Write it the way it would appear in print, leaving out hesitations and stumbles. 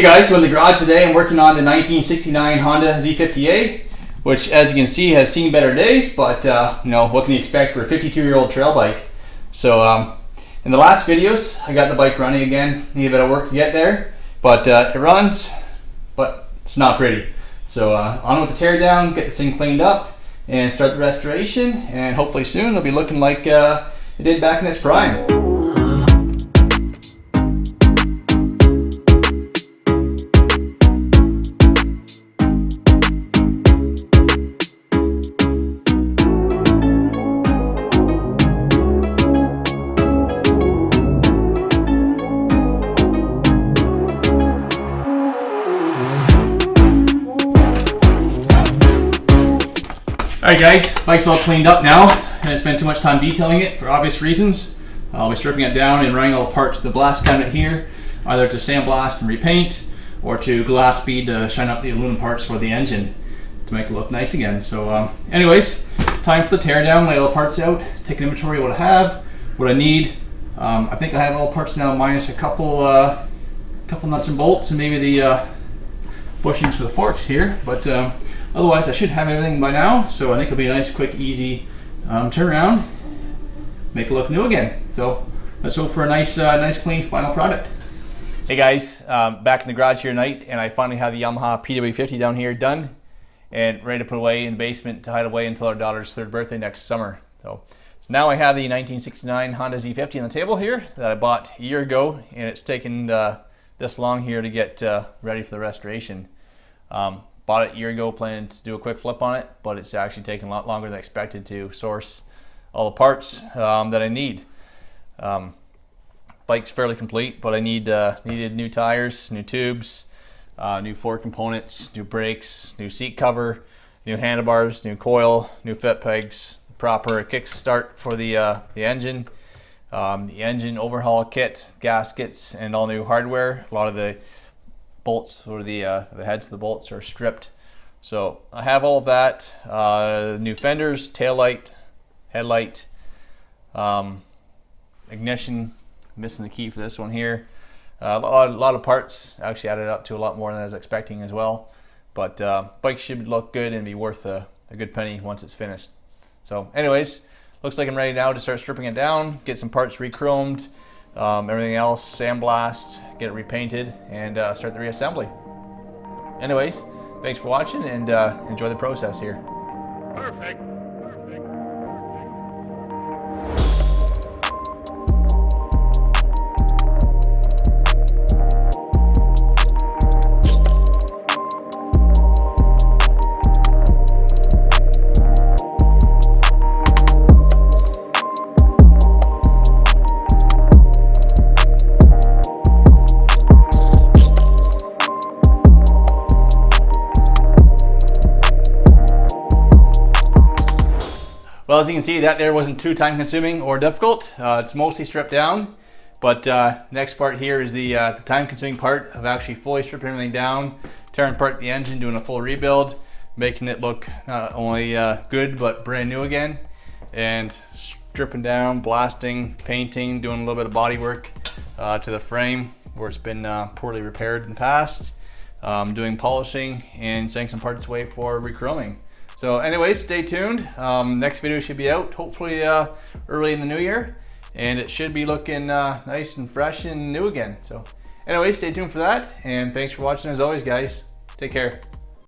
Hey guys, so in the garage today I'm working on the 1969 Honda Z50a, which as you can see has seen better days, but you know, what can you expect for a 52-year-old trail bike? So in the last videos I got the bike running again. Need a bit of work to get there, but it runs, but it's not pretty. So on with the teardown, get this thing cleaned up and start the restoration, and hopefully soon it'll be looking like it did back in its prime. Alright guys, bike's all cleaned up now. I didn't spend too much time detailing it for obvious reasons. I'll be stripping it down and running all the parts to the blast cabinet here, either to sandblast and repaint, or to glass bead to shine up the aluminum parts for the engine to make it look nice again. So anyways, time for the teardown, lay all the parts out, take an inventory of what I have, what I need. I think I have all the parts now minus a couple nuts and bolts and maybe the bushings for the forks here, but otherwise I should have everything by now, so I think it'll be a nice, quick, easy turnaround, make it look new again. So let's hope for a nice, clean final product. Hey guys, back in the garage here tonight, and I finally have the Yamaha PW50 down here done and ready to put away in the basement to hide away until our daughter's 3rd birthday next summer. So now I have the 1969 Honda Z50 on the table here that I bought a year ago, and it's taken this long here to get ready for the restoration. Bought it a year ago, planning to do a quick flip on it, but it's actually taken a lot longer than I expected to source all the parts that I need. Bike's fairly complete, but I needed new tires, new tubes, new fork components, new brakes, new seat cover, new handlebars, new coil, new fit pegs, proper kick start for the engine overhaul kit, gaskets, and all new hardware. A lot of the bolts, or the heads of the bolts, are stripped. So I have all of that. New fenders, tail light, headlight, ignition, missing the key for this one here. A lot of parts actually added up to a lot more than I was expecting as well. But bike should look good and be worth a good penny once it's finished. So anyways, looks like I'm ready now to start stripping it down, get some parts re-chromed, everything else sandblast, get it repainted, and start the reassembly. Anyways, thanks for watching, and enjoy the process here. Perfect. Well, as you can see, that there wasn't too time consuming or difficult. It's mostly stripped down, but next part here is the time consuming part of actually fully stripping everything down, tearing apart the engine, doing a full rebuild, making it look not only good but brand new again, and stripping down, blasting, painting, doing a little bit of body work to the frame where it's been poorly repaired in the past, doing polishing, and sending some parts away for re-chroming. So anyways, stay tuned. Next video should be out hopefully early in the new year, and it should be looking nice and fresh and new again. So anyways, stay tuned for that, and thanks for watching as always, guys. Take care.